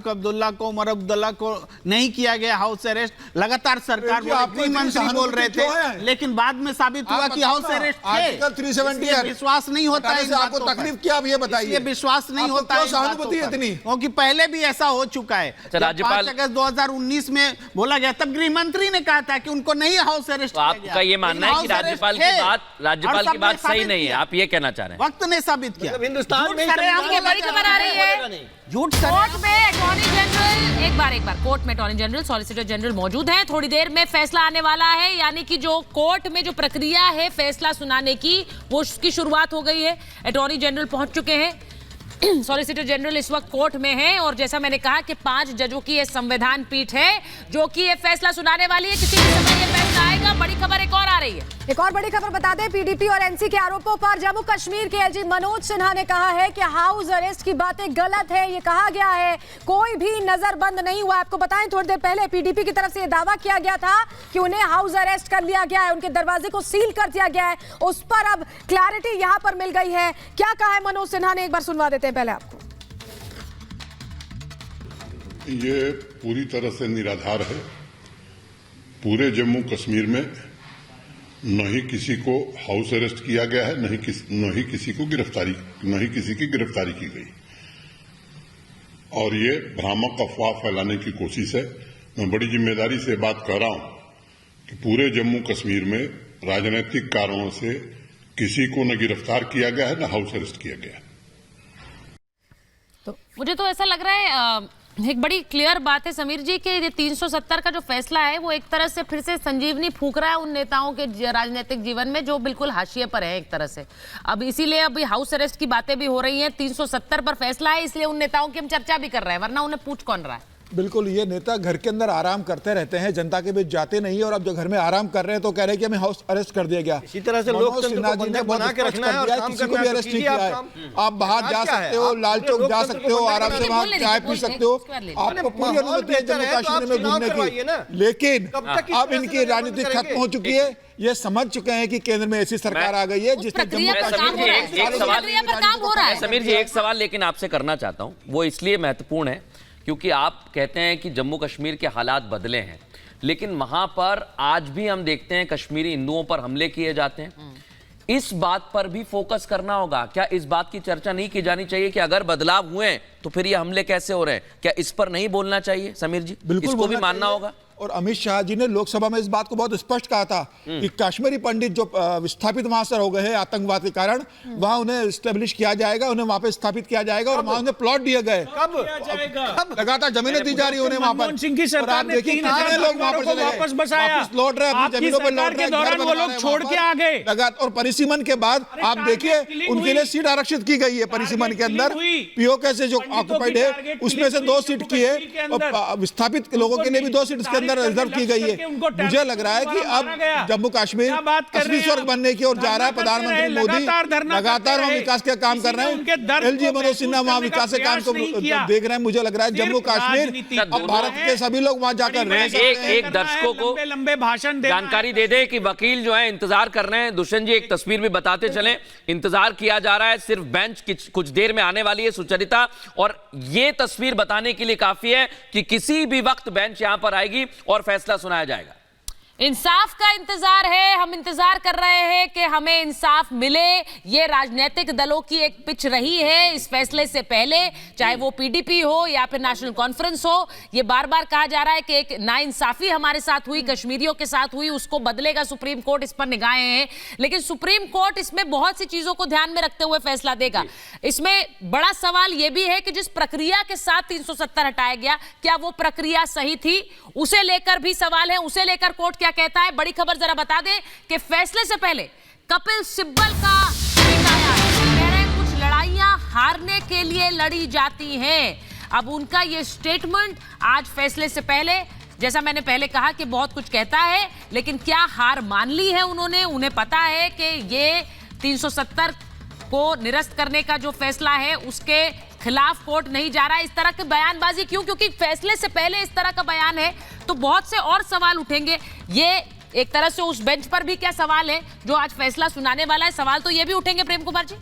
फारूक अब्दुल्ला को, उमर अब्दुल्ला को नहीं किया गया हाउस अरेस्ट। लगातार सरकार मंत्री बोल रहे थे, लेकिन बाद में साबित हुआ कि हाउस अरेस्ट थे। 370 विश्वास नहीं होता है। आपको तकलीफ क्या, अब ये बताइए। विश्वास नहीं होता है सहानुभूति इतनी, क्योंकि पहले भी ऐसा हो चुका है। 5 अगस्त 2019 में बोला गया, तब गृह मंत्री ने कहा था कि उनको नहीं हाउस अरेस्ट किया गया। आपका ये मानना है कि राज्यपाल की बात सही नहीं है, आप ये कहना चाह रहे हैं? वक्त ने साबित किया। हिंदुस्तान में बड़ी खबर आ रही है, झूठ। कोर्ट में अटॉर्नी जनरल एक बार कोर्ट में अटॉर्नी जनरल, सॉलिसिटर जनरल मौजूद हैं। थोड़ी देर में फैसला आने वाला है, यानी कि जो कोर्ट में जो प्रक्रिया है फैसला सुनाने की, वो उसकी शुरुआत हो गई है। अटॉर्नी जनरल पहुंच चुके हैं, सॉलिसिटर जनरल इस वक्त कोर्ट में है, और जैसा मैंने कहा कि 5 जजों की यह संविधान पीठ है जो कि ये फैसला सुनाने वाली है। किसी भी समय ये फैसला आएगा। बड़ी खबर एक और आ रही है, एक और बड़ी खबर बता दें, पीडीपी और एनसी के आरोपों पर जम्मू कश्मीर के एलजी मनोज सिन्हा ने कहा है कि हाउस अरेस्ट की बातें गलत है। ये कहा गया है कोई भी नजरबंद नहीं हुआ। आपको बताएं, थोड़ी देर पहले पीडीपी की तरफ से ये दावा किया गया था कि उन्हें हाउस अरेस्ट कर लिया गया है, उनके दरवाजे को सील कर दिया गया है। उस पर अब क्लैरिटी यहां पर मिल गई है। क्या कहा है मनोज सिन्हा ने, एक बार सुनवा देते हैं पहले आपको। ये पूरी तरह से निराधार है। पूरे जम्मू कश्मीर में न ही किसी को हाउस अरेस्ट किया गया है, न ही किसी की गिरफ्तारी की गई, और ये भ्रामक अफवाह फैलाने की कोशिश है। मैं बड़ी जिम्मेदारी से बात कर रहा हूं कि पूरे जम्मू कश्मीर में राजनीतिक कारणों से किसी को न गिरफ्तार किया गया है, न हाउस अरेस्ट किया गया है। तो मुझे तो ऐसा लग रहा है एक बड़ी क्लियर बात है समीर जी कि ये 370 का जो फैसला है वो एक तरह से फिर से संजीवनी फूंक रहा है उन नेताओं के राजनीतिक जीवन में जो बिल्कुल हाशिए पर है एक तरह से। अब इसीलिए अभी हाउस अरेस्ट की बातें भी हो रही हैं। 370 पर फैसला है, इसलिए उन नेताओं की हम चर्चा भी कर रहे हैं, वरना उन्हें पूछ कौन रहा है। बिल्कुल, ये नेता घर के अंदर आराम करते रहते हैं, जनता के बीच जाते नहीं, और अब जो घर में आराम कर रहे हैं तो कह रहे हैं कि हमें हाउस अरेस्ट कर दिया गया। इसी तरह से लोकतंत्र को बंधक बना के रखना है और काम किसी को भी अरेस्ट नहीं किया है। आप बाहर जा सकते हो, लाल चौक जा सकते हो, आराम से वहां चाय पी सकते हो, आपको पूरी अनुमति है जम्मू कश्मीर में घूमने की। लेकिन अब इनकी राजनीति खत्म हो चुकी है। ये समझ चुके हैं कि केंद्र में ऐसी सरकार आ गई है जिसने जम्मू समीर जी एक सवाल लेकिन आपसे करना चाहता हूं, वो इसलिए महत्वपूर्ण है क्योंकि आप कहते हैं कि जम्मू कश्मीर के हालात बदले हैं, लेकिन वहां पर आज भी हम देखते हैं कश्मीरी हिंदुओं पर हमले किए जाते हैं। इस बात पर भी फोकस करना होगा। क्या इस बात की चर्चा नहीं की जानी चाहिए कि अगर बदलाव हुए हैं तो फिर ये हमले कैसे हो रहे हैं? क्या इस पर नहीं बोलना चाहिए समीर जी? बिल्कुल, इसको भी मानना होगा। और अमित शाह जी ने लोकसभा में इस बात को बहुत स्पष्ट कहा था कि कश्मीरी पंडित जो विस्थापित वहां से हो गए हैं आतंकवाद के कारण, वहां उन्हें स्टेब्लिश किया जाएगा, उन्हें वहां पे स्थापित किया जाएगा, और वहां उन्हें प्लॉट दिए गए। लगातार जमीनें दी जा रही है उन्हें वहां पर। सिंह की सरकार ने देखिए कितने लोग वहां पर वापस बसाया, लौट रहे हैं, अपनी जमीनों पर लौट रहे हैं, वो लोग छोड़ के आ गए। और परिसीमन के बाद आप देखिए उनके लिए सीट आरक्षित की गई है। परिसीमन के अंदर पीओके से जो ऑक्युपाइड है उसमें से 2 सीट की है, और विस्थापित लोगों के लिए भी 2 सीट इसके अंदर रिजर्व की गई है। मुझे लग रहा है कि अब जम्मू कश्मीर असली स्वर्ग बनने की ओर जा रहा है। प्रधानमंत्री मोदी लगातार वहां विकास के काम कर रहे हैं। एलजी मनोज सिन्हा वहां विकास के काम को देख रहे हैं। मुझे लग रहा है जम्मू कश्मीर अब भारत के सभी लोग वहां जाकर रह सकते हैं। एक दर्शकों को लंबे भाषण जानकारी दे दे कि वकील जो है इंतजार कर रहे हैं। दुष्यंत जी एक तस्वीर भी बताते चले, इंतजार किया जा रहा है, सिर्फ बेंच कुछ देर में आने वाली है सुचरिता, और ये तस्वीर बताने के लिए काफी है कि किसी भी वक्त बेंच यहां पर आएगी और फैसला सुनाया जाएगा। इंसाफ का इंतजार है, हम इंतजार कर रहे हैं कि हमें इंसाफ मिले। ये राजनीतिक दलों की एक पिच रही है इस फैसले से पहले, चाहे वो पीडीपी हो या फिर नेशनल कॉन्फ्रेंस हो। ये बार बार कहा जा रहा है कि एक नाइंसाफी हमारे साथ हुई, कश्मीरियों के साथ हुई, उसको बदलेगा सुप्रीम कोर्ट, इस पर निगाहें हैं। लेकिन सुप्रीम कोर्ट इसमें बहुत सी चीजों को ध्यान में रखते हुए फैसला देगा। इसमें बड़ा सवाल यह भी है कि जिस प्रक्रिया के साथ 370 हटाया गया, क्या वो प्रक्रिया सही थी? उसे लेकर भी सवाल है, उसे लेकर कोर्ट क्या कहता है। बड़ी खबर जरा बता दें कि फैसले से पहले कपिल सिब्बल का ट्वीट आया है। कह रहे हैं कुछ लड़ाइयां हारने के लिए लड़ी जाती हैं। अब उनका ये स्टेटमेंट आज फैसले से पहले, जैसा मैंने पहले कहा कि बहुत कुछ कहता है, लेकिन क्या हार मान ली है उन्होंने? उन्हें पता है कि ये 370 को निरस्त करने का जो फैसला है उसके खिलाफ कोर्ट नहीं जा रहा है। इस तरह की बयानबाजी क्यों? क्योंकि फैसले से पहले इस तरह का बयान है तो बहुत से और सवाल उठेंगे। ये एक तरह से उस बेंच पर भी क्या सवाल है जो आज फैसला सुनाने वाला है? सवाल तो ये भी उठेंगे प्रेम कुमार जी।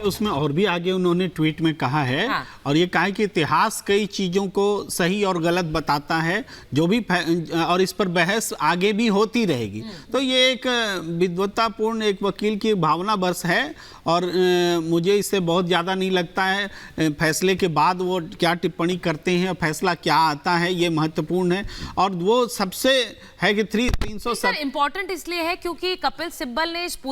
उसमें और भी आगे उन्होंने ट्वीट में कहा है, हाँ। और ये कहा है कि इतिहास कई चीजों को सही और गलत बताता है, जो भी और इस पर बहस आगे भी होती रहेगी। तो ये एक विद्वत्तापूर्ण एक वकील की भावना बस है, और मुझे इससे बहुत ज़्यादा नहीं लगता है फैसले के बाद वो क्या टिप्पणी करते हैं, फैसला क्या आता है, ये महत्वपूर्ण है। और वो सबसे है कि 370 इम्पोर्टेंट इसलिए है क्योंकि कपिल सिब्बल ने इस पूरे